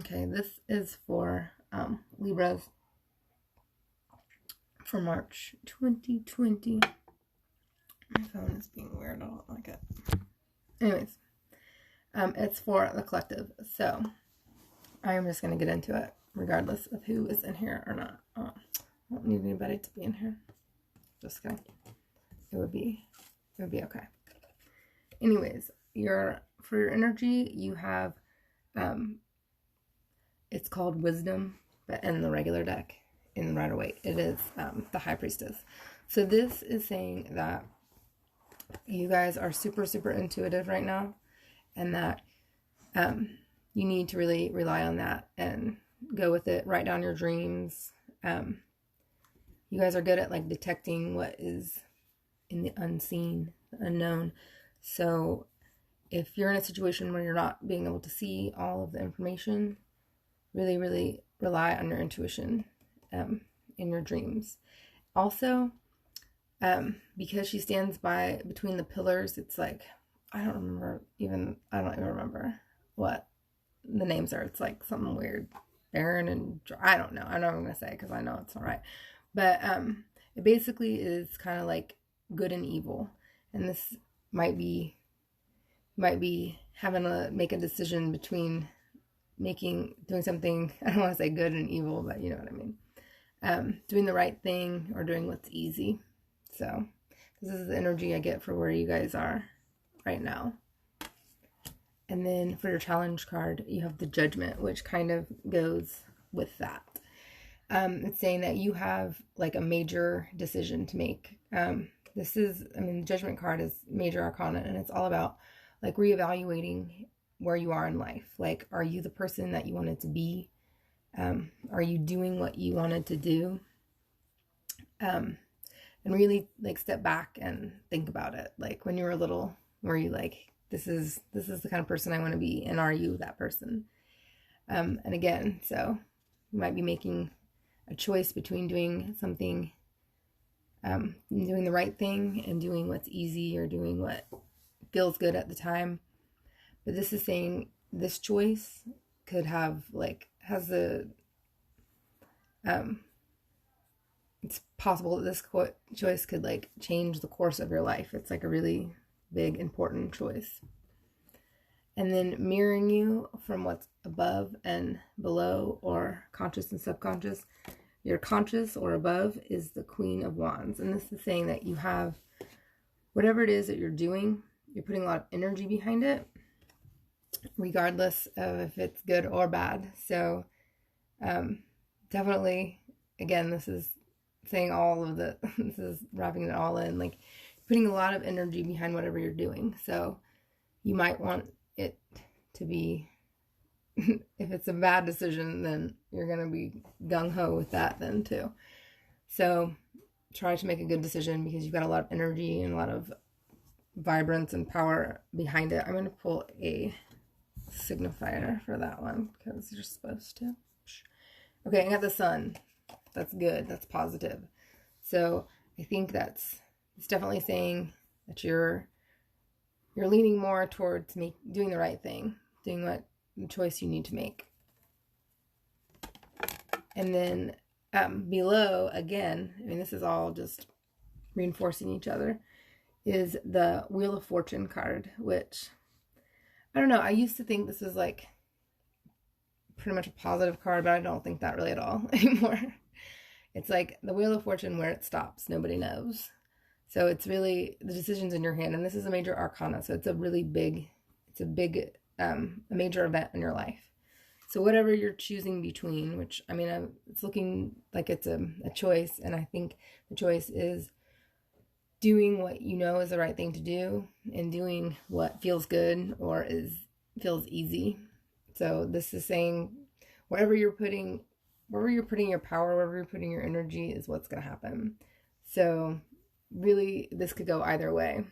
Okay, this is for Libras for March 2020. My phone is being weird. I don't like it. Anyways, it's for the collective. So I am just going to get into it regardless of who is in here or not. I don't need anybody to be in here. Just kidding. It would be okay. Anyways, for your energy, you have it's called Wisdom, but in the regular deck, in Rider-Waite, it is the High Priestess. So this is saying that you guys are super, super intuitive right now, and that you need to really rely on that and go with it. Write down your dreams. You guys are good at like detecting what is in the unseen, the unknown. So if you're in a situation where you're not being able to see all of the information, really, really rely on your intuition in your dreams. Also, because she stands between the pillars, it's like, I don't even remember what the names are. It's like something weird. Baron and I don't know. I'm not even going to say because I know it's not right. But it basically is kind of like good and evil. And this might be having to make a decision between doing something, I don't want to say good and evil, but you know what I mean. Doing the right thing or doing what's easy. So this is the energy I get for where you guys are right now. And then for your challenge card, you have the Judgment, which kind of goes with that. It's saying that you have like a major decision to make. The Judgment card is major arcana, and it's all about like reevaluating where you are in life. Like, are you the person that you wanted to be? Are you doing what you wanted to do? And really like step back and think about it. Like when you were little, were you like, this is the kind of person I want to be, and are you that person? And again, so you might be making a choice between doing something, doing the right thing and doing what's easy, or doing what feels good at the time. But this is saying this choice could have it's possible that this choice could like change the course of your life. It's like a really big, important choice. And then mirroring you from what's above and below, or conscious and subconscious. Your conscious or above is the Queen of Wands. And this is saying that you have whatever it is that you're doing, you're putting a lot of energy behind it, regardless of if it's good or bad. So definitely, again, this is saying this is wrapping it all in, like putting a lot of energy behind whatever you're doing. So you might want it to be, if it's a bad decision, then you're going to be gung-ho with that then too. So try to make a good decision, because you've got a lot of energy and a lot of vibrance and power behind it. I'm going to pull a signifier for that one, because you're supposed to. Okay, I got the Sun. That's good. That's positive. So I think it's definitely saying that you're leaning more towards doing the right thing, doing what choice you need to make. And then below, again, this is all just reinforcing each other, is the Wheel of Fortune card, which, I don't know, I used to think this was like pretty much a positive card, but I don't think that really at all anymore. It's like the Wheel of Fortune, where it stops, nobody knows. So it's really the decisions in your hand, and this is a major arcana, so it's a major event in your life. So whatever you're choosing between, which, it's looking like it's a choice, and I think the choice is doing what you know is the right thing to do, and doing what feels good or feels easy. So this is saying wherever you're putting your power, wherever you're putting your energy, is what's going to happen. So really, this could go either way.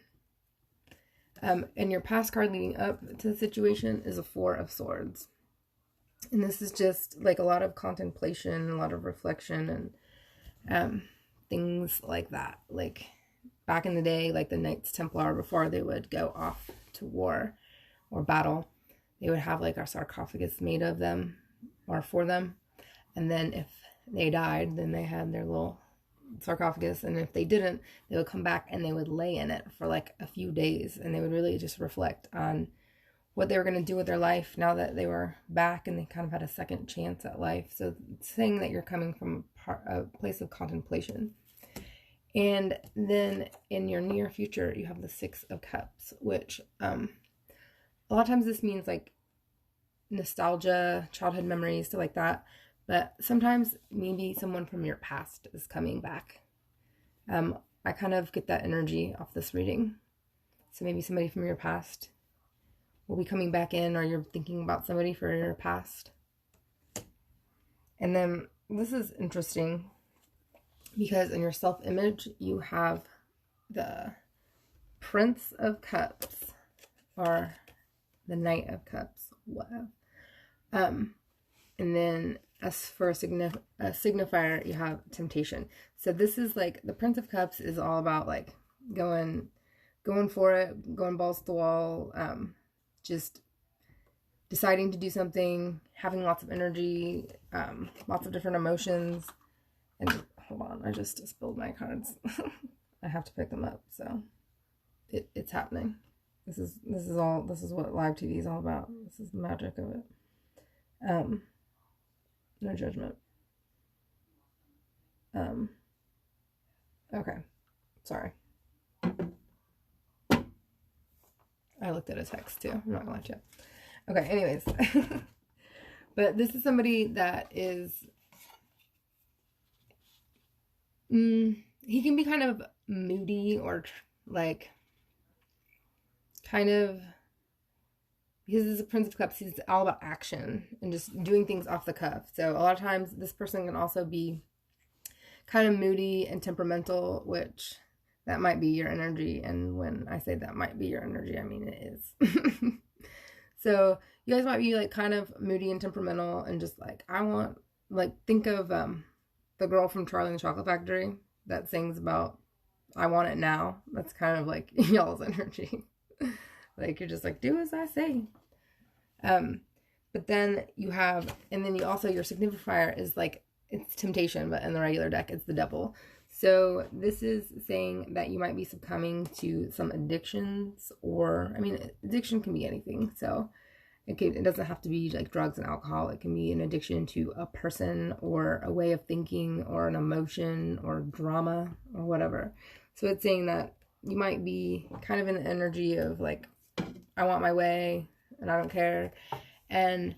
And your past card leading up to the situation is a Four of Swords. And this is just like a lot of contemplation, a lot of reflection, and things like that. Like back in the day, like the Knights Templar, before they would go off to war or battle, they would have like a sarcophagus made of them, or for them. And then if they died, then they had their little sarcophagus, and if they didn't, they would come back and they would lay in it for like a few days, and they would really just reflect on what they were going to do with their life now that they were back and they kind of had a second chance at life. So it's saying that you're coming from a place of contemplation. And then in your near future, you have the Six of Cups, which a lot of times this means like nostalgia, childhood memories, stuff like that. But sometimes maybe someone from your past is coming back. I kind of get that energy off this reading. So maybe somebody from your past will be coming back in, or you're thinking about somebody from your past. And then this is interesting because in your self-image, you have the Prince of Cups or the Knight of Cups. Wow. And then as for a signifier, you have temptation. So this is like the Prince of Cups is all about like going for it, going balls to the wall, just deciding to do something, having lots of energy, lots of different emotions. And hold on, I just spilled my cards. I have to pick them up, so it's happening. This is what live TV is all about. This is the magic of it. No judgment. Okay. Sorry. I looked at a text too. I'm not gonna lie to you. Okay, anyways. But this is somebody that is he can be kind of moody or like kind of, because he's a Prince of Cups, he's all about action and just doing things off the cuff. So a lot of times this person can also be kind of moody and temperamental, which that might be your energy. And when I say that might be your energy, I mean it is. So you guys might be like kind of moody and temperamental and just like, I want, like, think of the girl from Charlie and the Chocolate Factory that sings about I want it now. That's kind of like y'all's energy. Like, you're just like, do as I say. But then you have, and then you also, your signifier is like, it's temptation, but in the regular deck, it's the devil. So this is saying that you might be succumbing to some addictions, or, I mean, addiction can be anything. So it doesn't have to be like drugs and alcohol. It can be an addiction to a person or a way of thinking or an emotion or drama or whatever. So it's saying that you might be kind of in the energy of like, I want my way and I don't care, and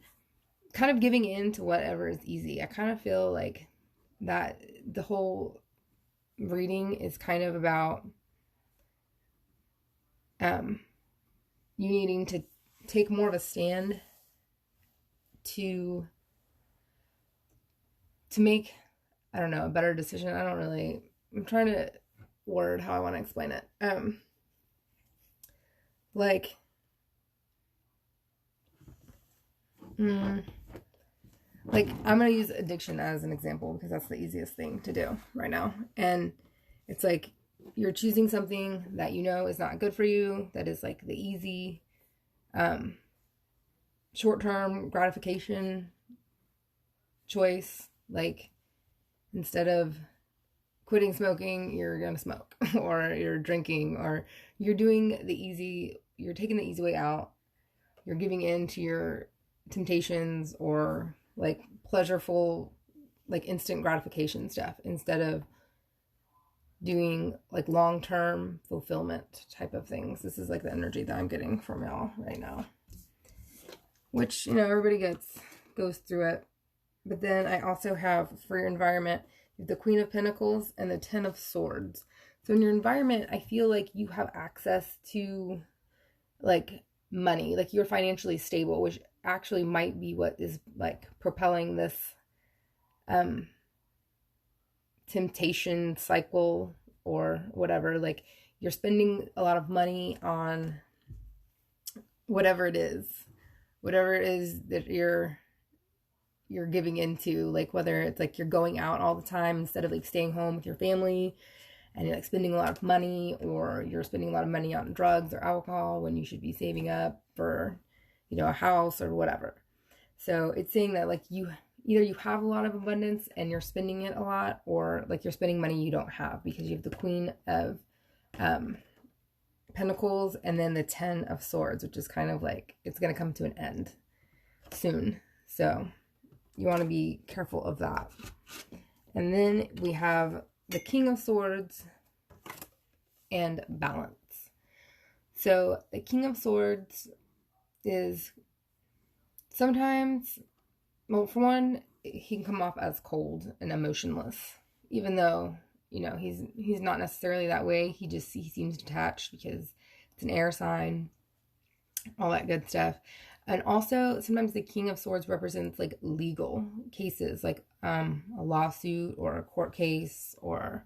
kind of giving in to whatever is easy. I kind of feel like that the whole reading is kind of about you needing to take more of a stand to make, I don't know, a better decision. I'm trying to word how I want to explain it. Like, like, I'm going to use addiction as an example because that's the easiest thing to do right now. And it's like you're choosing something that you know is not good for you, that is like the easy, short-term gratification choice. Like, instead of quitting smoking, you're going to smoke, or you're drinking, or you're doing you're taking the easy way out. You're giving in to your temptations or like pleasureful, like instant gratification stuff, instead of doing like long-term fulfillment type of things. This is like the energy that I'm getting from y'all right now, which, you know, everybody goes through it. But then I also have, for your environment, the Queen of Pentacles and the Ten of Swords. So in your environment, I feel like you have access to like money, like you're financially stable, which actually might be what is like propelling this temptation cycle or whatever. Like, you're spending a lot of money on whatever it is that you're giving into, like whether it's like you're going out all the time instead of like staying home with your family, and you're like spending a lot of money, or you're spending a lot of money on drugs or alcohol when you should be saving up for, you know, a house or whatever. So it's saying that like either you have a lot of abundance and you're spending it a lot, or like you're spending money you don't have, because you have the Queen of Pentacles and then the Ten of Swords, which is kind of like it's going to come to an end soon. So you want to be careful of that. And then we have the King of Swords and balance. So the King of Swords is sometimes, well, for one, he can come off as cold and emotionless, even though, you know, he's not necessarily that way. He seems detached because it's an air sign, all that good stuff. And also sometimes the King of Swords represents like legal cases, like a lawsuit or a court case, or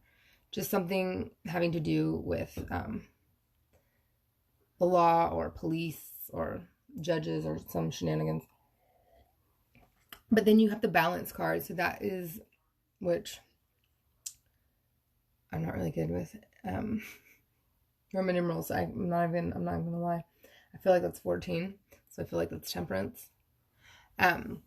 just something having to do with the law or police or judges or some shenanigans. But then you have the balance card. So that is, which I'm not really good with. Roman numerals. I'm not even gonna lie. I feel like that's 14. So I feel like that's temperance. So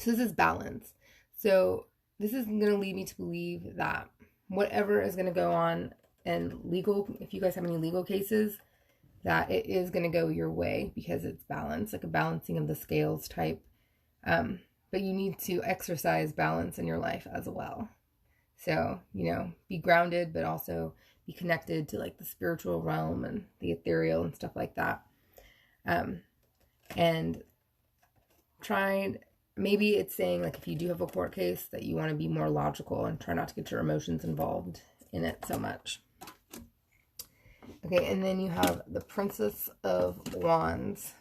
this is balance. So this is gonna lead me to believe that whatever is gonna go on in legal, if you guys have any legal cases, that it is going to go your way because it's balance, like a balancing of the scales type. But you need to exercise balance in your life as well. So, you know, be grounded, but also be connected to like the spiritual realm and the ethereal and stuff like that. And maybe it's saying like if you do have a court case that you want to be more logical and try not to get your emotions involved in it so much. Okay, and then you have the Princess of Wands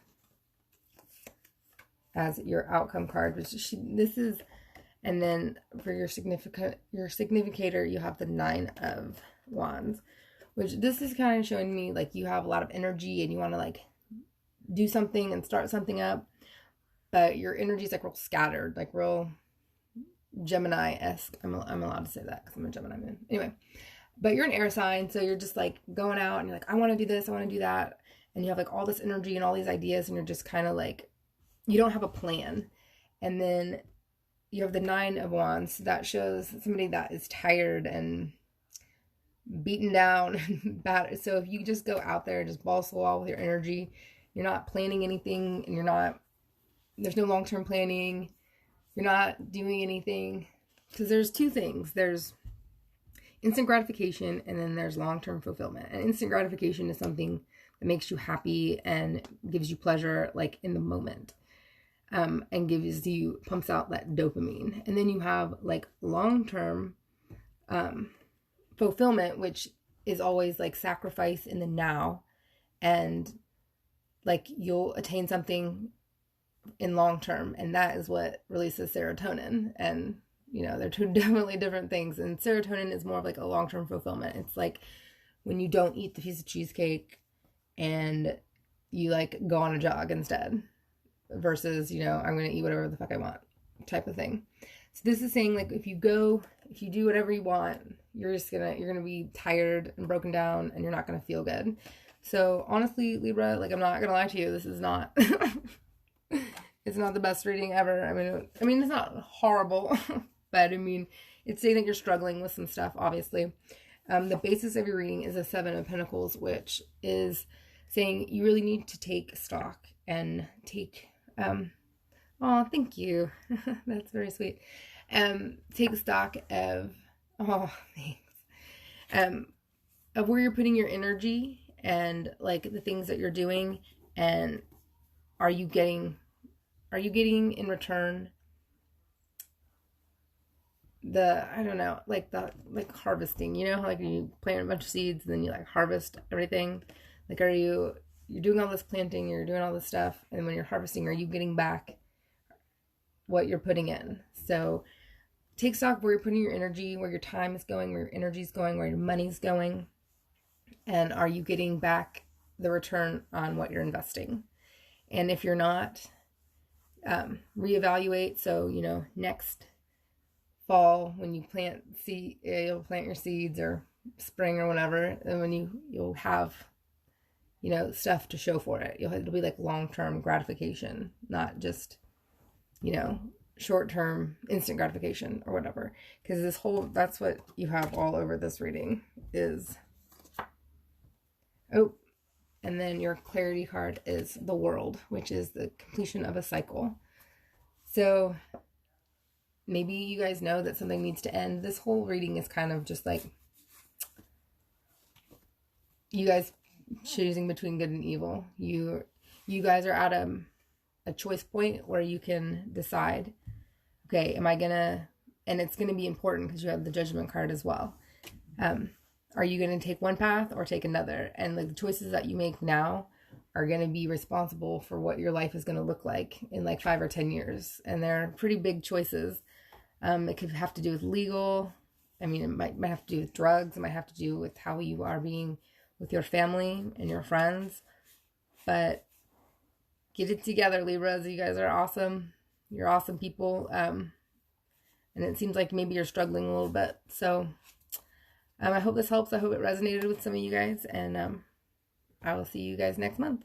as your outcome card, which and then for your significator, you have the Nine of Wands, which this is kind of showing me like you have a lot of energy and you want to like do something and start something up, but your energy is like real scattered, like real Gemini-esque. I'm allowed to say that because I'm a Gemini moon. Anyway. But you're an air sign, so you're just like going out and you're like, I want to do this, I want to do that. And you have like all this energy and all these ideas, and you're just kind of like, you don't have a plan. And then you have the Nine of Wands. So that shows somebody that is tired and beaten down and bad. So if you just go out there, just balls to the wall with your energy, you're not planning anything, and there's no long-term planning. You're not doing anything. Because there's two things. There's instant gratification, and then there's long-term fulfillment. And instant gratification is something that makes you happy and gives you pleasure like in the moment, and pumps out that dopamine. And then you have like long-term fulfillment, which is always like sacrifice in the now, and like you'll attain something in long term, and that is what releases serotonin. And you know, they're two definitely different things. And serotonin is more of like a long-term fulfillment. It's like when you don't eat the piece of cheesecake and you like go on a jog instead, versus, you know, I'm going to eat whatever the fuck I want type of thing. So this is saying like if you do whatever you want, you're going to be tired and broken down, and you're not going to feel good. So honestly, Libra, like I'm not going to lie to you, this is not it's not the best reading ever. I mean it's not horrible. But I mean, it's saying that you're struggling with some stuff, obviously. The basis of your reading is a Seven of Pentacles, which is saying you really need to take stock and take, oh, thank you. That's very sweet. Take stock of, oh, thanks. Of where you're putting your energy and like the things that you're doing, and are you getting in return like harvesting, you know, like you plant a bunch of seeds and then you like harvest everything. Like, you're doing all this planting, you're doing all this stuff, and when you're harvesting, are you getting back what you're putting in? So take stock where you're putting your energy, where your time is going, where your energy is going, where your money's going, and are you getting back the return on what you're investing? And if you're not, reevaluate. So, you know, next fall when you you'll plant your seeds, or spring or whatever, and when you'll have, you know, stuff to show for it. It'll be like long-term gratification, not just you know, short-term instant gratification or whatever. Because that's what you have all over this reading is, oh, and then your clarity card is the World, which is the completion of a cycle. So maybe you guys know that something needs to end. This whole reading is kind of just like you guys choosing between good and evil. You guys are at a choice point where you can decide, okay, am I gonna, and it's gonna be important because you have the Judgment card as well. Are you gonna take one path or take another? And like the choices that you make now are gonna be responsible for what your life is gonna look like in like 5 or 10 years. And they're pretty big choices. It could have to do with legal. I mean, it might have to do with drugs. It might have to do with how you are being with your family and your friends. But get it together, Libras. You guys are awesome. You're awesome people. And it seems like maybe you're struggling a little bit. So I hope this helps. I hope it resonated with some of you guys. And I will see you guys next month.